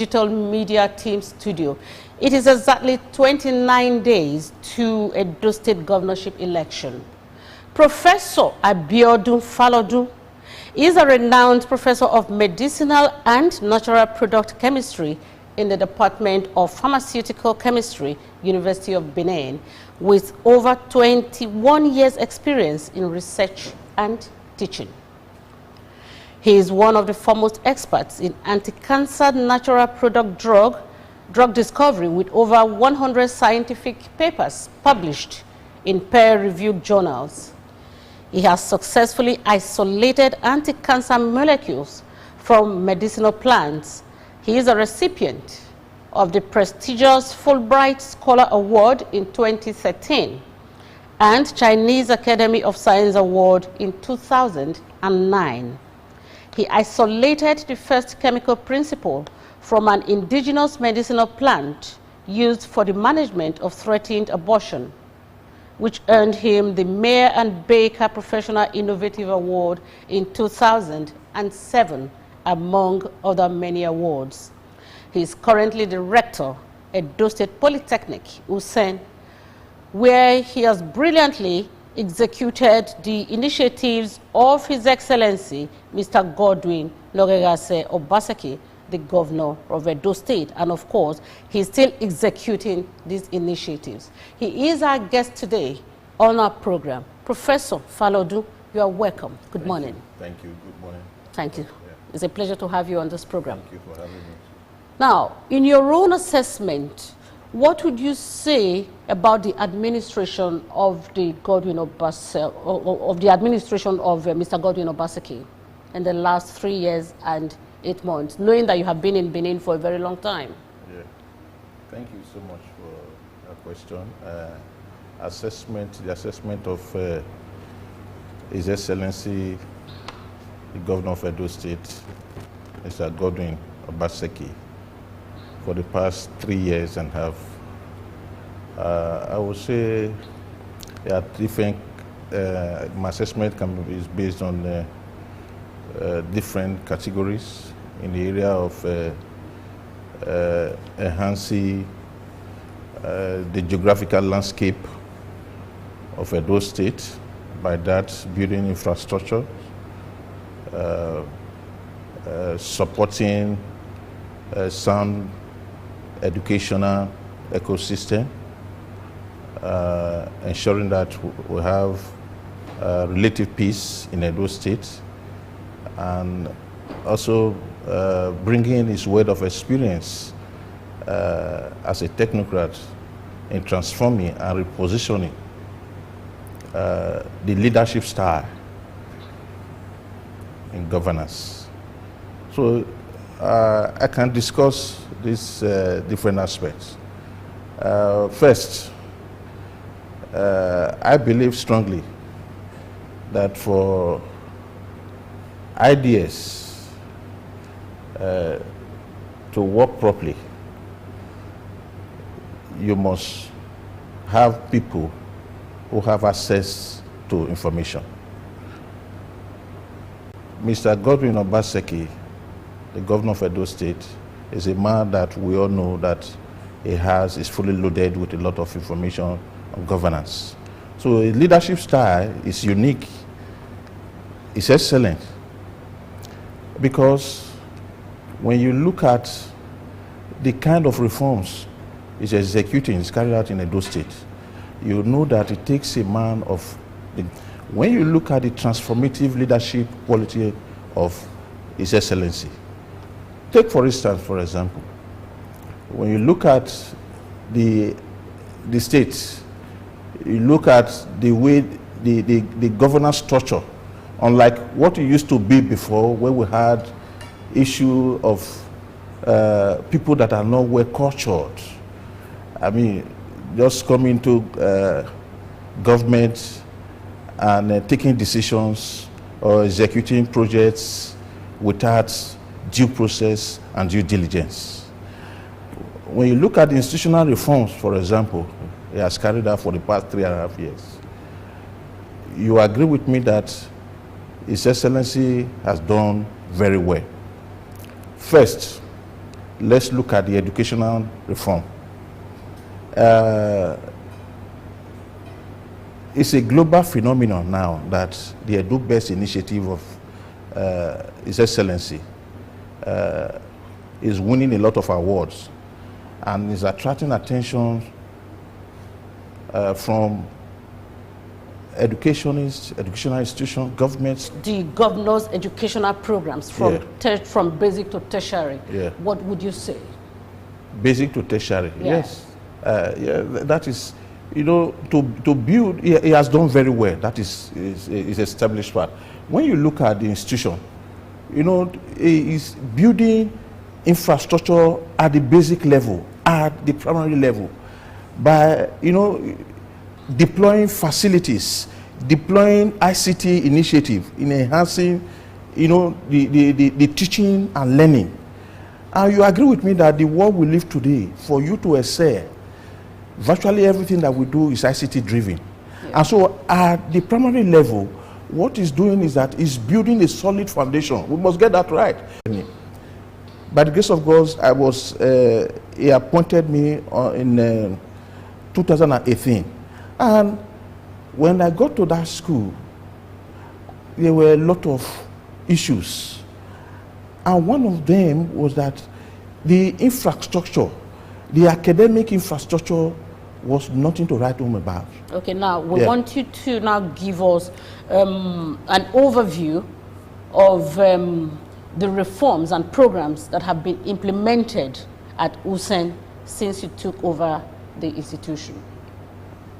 Digital Media Team Studio. It is exactly 29 days to Edo State governorship election. Professor Abiodun Falodun is a renowned professor of medicinal and natural product chemistry in the Department of Pharmaceutical Chemistry, University of Benin, with over 21 years experience in research and teaching. He is one of the foremost experts in anti-cancer natural product drug discovery, with over 100 scientific papers published in peer-reviewed journals. He has successfully isolated anti-cancer molecules from medicinal plants. He is a recipient of the prestigious Fulbright Scholar Award in 2013 and Chinese Academy of Science Award in 2009. He isolated the first chemical principle from an indigenous medicinal plant used for the management of threatened abortion, which earned him the Mayer and Baker Professional Innovative Award in 2007, among other many awards. He is currently the Rector at Edo State Polytechnic, Usen, where he has brilliantly executed the initiatives of His Excellency, Mr. Godwin N Obaseki, the Governor of Edo State. And of course, he's still executing these initiatives. He is our guest today on our program. Professor Falodun, you are welcome. Good morning. Thank you. Good morning. Thank you. Yeah. It's a pleasure to have you on this program. Thank you for having me. Now, in your own assessment, what would you say about the administration of the Godwin Obaseki, Mr. Godwin Obaseki in the last 3 years and 8 months, knowing that you have been in Benin for a very long time? Yeah. Thank you so much for that question. The assessment of His Excellency, the Governor of Edo State, Mr. Godwin Obaseki, for the past 3 years and a half. I would say there are different, my assessment is based on different categories in the area of enhancing the geographical landscape of Edo State, by that building infrastructure, supporting sound educational ecosystem, ensuring that we have relative peace in Edo State, and also bringing his word of experience as a technocrat in transforming and repositioning the leadership style in governance. So I can discuss these different aspects. First, I believe strongly that for ideas to work properly, you must have people who have access to information. Mr. Godwin Obaseki, the Governor of Edo State, is a man that we all know that is fully loaded with a lot of information on governance. So his leadership style is unique, it's excellent, because when you look at the kind of reforms he's executing, he's carried out in Edo State, you know that it takes a man of, when you look at the transformative leadership quality of His Excellency, take for instance, for example, when you look at the state, you look at the way the governance structure, unlike what it used to be before, where we had issue of people that are not well cultured. I mean, just coming to government and taking decisions or executing projects without due process and due diligence. When you look at the institutional reforms, for example, he has carried out for the past 3.5 years, you agree with me that His Excellency has done very well. First, let's look at the educational reform. It's a global phenomenon now that the Edo-based initiative of His Excellency is winning a lot of awards and is attracting attention from educationists, educational institutions, governments. The governor's educational programs from from basic to tertiary. Yeah. What would you say? Basic to tertiary, Yeah. yes. That is, you know, to build, he has done very well. That is established part. When you look at the institution, you know, he is building infrastructure at the basic level, at the primary level, by, you know, deploying facilities, deploying ICT initiative in enhancing, you know, the teaching and learning. And you agree with me that the world we live today, for you to excel, virtually everything that we do is ICT driven. Yeah. And so at the primary level, what he's doing is that he's building a solid foundation. We must get that right. By the grace of God, he appointed me in 2018. And when I got to that school, there were a lot of issues. And one of them was that the infrastructure, the academic infrastructure, was nothing to write home about. Okay, now we want you to now give us an overview of the reforms and programs that have been implemented at Usen since you took over the institution.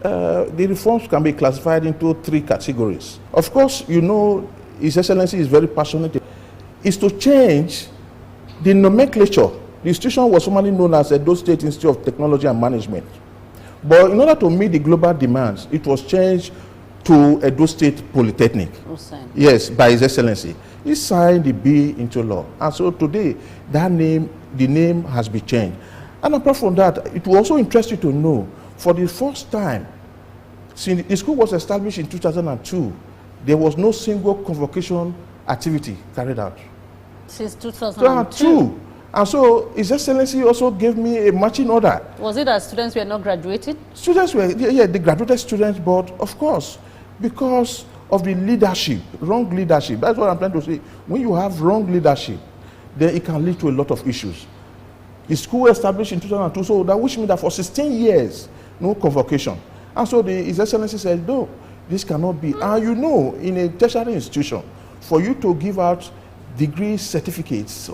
The reforms can be classified into 3 categories. Of course, you know, His Excellency is very passionate. Is to change the nomenclature. The institution was formerly known as Edo State Institute of Technology and Management. But in order to meet the global demands, it was changed to Edo State Polytechnic. Yes, by His Excellency. He signed the bill into law. And so today, the name has been changed. And apart from that, it will also interest you to know, for the first time, since the school was established in 2002, there was no single convocation activity carried out. Since 2002? And so His Excellency also gave me a marching order. Was it that students were not graduated? Students were, the graduated students, but of course, because of the leadership, wrong leadership. That's what I'm trying to say. When you have wrong leadership, then it can lead to a lot of issues. The school was established in 2002, so that which means that for 16 years, no convocation. And so His Excellency said, no, this cannot be. And you know, in a tertiary institution, for you to give out degree certificates,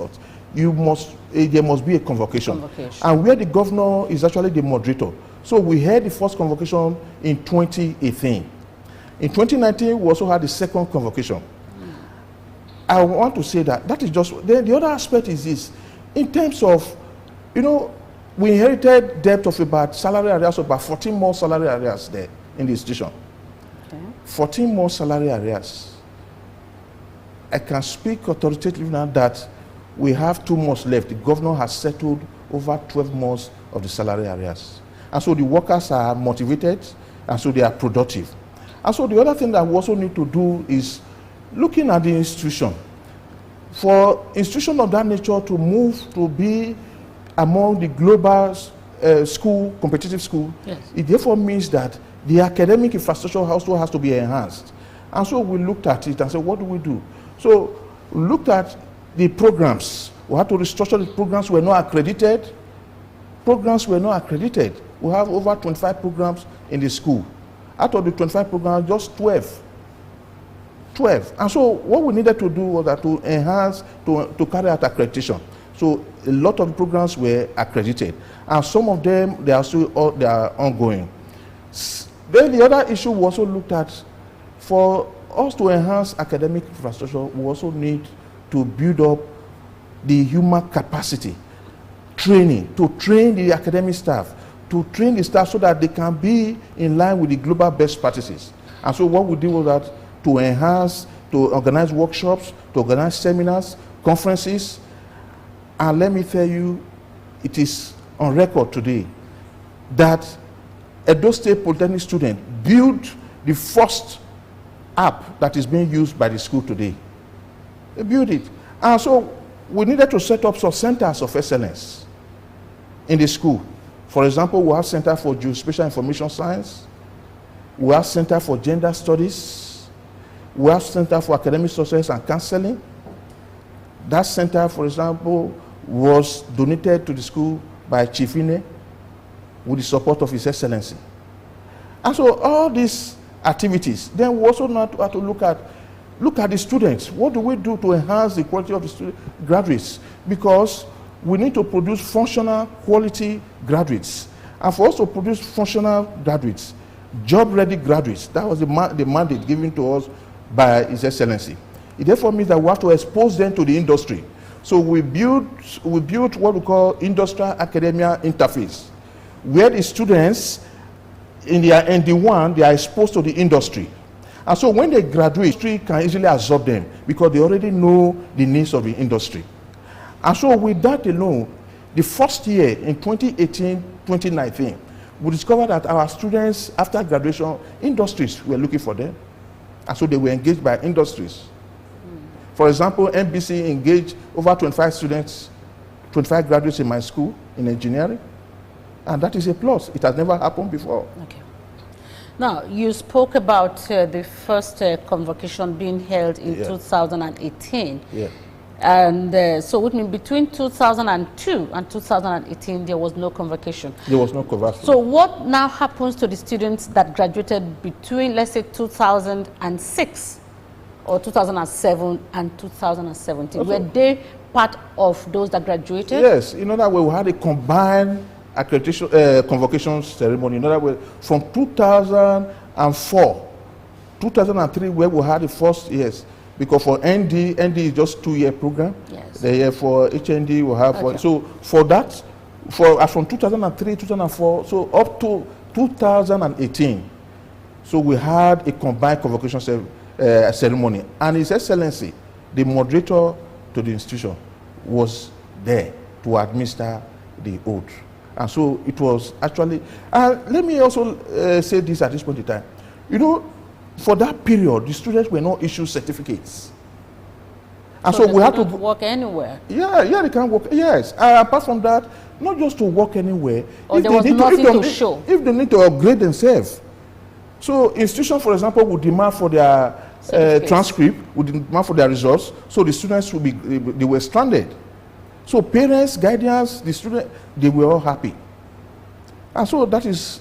there must be a convocation. And where the governor is actually the moderator. So we had the first convocation in 2018. In 2019, we also had the second convocation. I want to say that is just, the other aspect is this. In terms of, you know, we inherited debt of about salary arrears of about 14 more salary arrears there in the institution. Okay. 14 more salary arrears. I can speak authoritatively now that we have 2 months left. The governor has settled over 12 months of the salary arrears. And so the workers are motivated, and so they are productive. And so the other thing that we also need to do is looking at the institution. For institution of that nature to move to be among the global competitive school, yes, it therefore means that the academic infrastructure also has to be enhanced. And so we looked at it and said, what do we do? So we looked at the programs. We had to restructure the programs. Were not accredited. Programs were not accredited. We have over 25 programs in the school. Out of the 25 programs, just 12. And so what we needed to do was that to enhance, to carry out accreditation. So a lot of programs were accredited. And some of them, they are ongoing. Then the other issue we also looked at, for us to enhance academic infrastructure, we also need to build up the human capacity, training, to train the academic staff, to train the staff so that they can be in line with the global best practices. And so what we did was that to enhance, to organize workshops, to organize seminars, conferences. And let me tell you, it is on record today that Edo State Polytechnic students built the first app that is being used by the school today. They built it. And so we needed to set up some centers of excellence in the school. For example, we have Center for Geospatial Information Science, we have Center for Gender Studies, we have Center for Academic Success and Counseling. That center, for example, was donated to the school by Chief Ine with the support of His Excellency. And so all these activities, then we also have to look at the students. What do we do to enhance the quality of the graduates? Because we need to produce functional quality graduates. And for us to produce functional graduates, job-ready graduates, that was the mandate given to us by His Excellency. It therefore means that we have to expose them to the industry. So we built what we call industrial academia interface, where the students in their ND1, they are exposed to the industry. And so when they graduate, the industry can easily absorb them because they already know the needs of the industry. And so with that alone, the first year in 2018-2019, we discovered that our students, after graduation, industries were looking for them. And so they were engaged by industries. For example, NBC engaged over 25 students, 25 graduates in my school in engineering. And that is a plus. It has never happened before. Okay. Now, you spoke about the first convocation being held in 2018. Yeah. And so with me, between 2002 and 2018, there was no convocation. There was no convocation. So what now happens to the students that graduated between, let's say, 2006 or 2007 and 2017? Okay. Were they part of those that graduated? Yes. In other words, we had a combined accreditation convocation ceremony. In other words, from 2004, 2003, where we had the first years. Because for ND is just 2-year program. Yes. The year for HND we have. Okay. So for that, from 2003, 2004, so up to 2018, so we had a combined convocation ceremony. And His Excellency, the moderator to the institution, was there to administer the oath. And so it was actually, let me also say this at this point in time. You know, for that period, the students were not issued certificates. And so we had to work anywhere. Yeah, they can work. Yes. Apart from that, not just to work anywhere. Or there was nothing to show. If they need to upgrade themselves. So institutions, for example, would demand for their transcript, would demand for their results. So the students they were stranded. So parents, guardians, the students, they were all happy. And so that is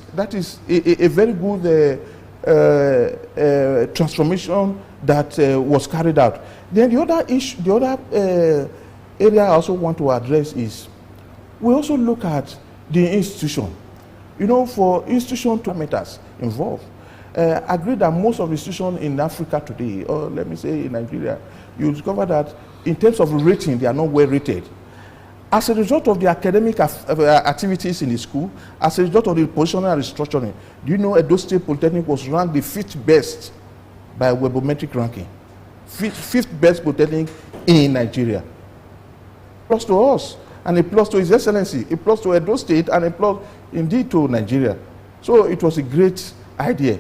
a very good transformation that was carried out. Then the other issue, the other area I also want to address is we also look at the institution. You know, for institution to matters involved. I agree that most of the institutions in Africa today, or let me say in Nigeria, you discover that in terms of rating, they are not well rated. As a result of the academic activities in the school, as a result of the positional restructuring, do you know Edo State Polytechnic was ranked the 5th best by Webometric ranking? 5th best Polytechnic in Nigeria. Plus to us, and a plus to His Excellency, a plus to Edo State, and a plus indeed to Nigeria. So it was a great idea.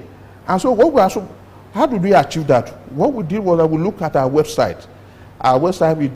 And so how did we achieve that? What we did was that we looked at our website. Our website is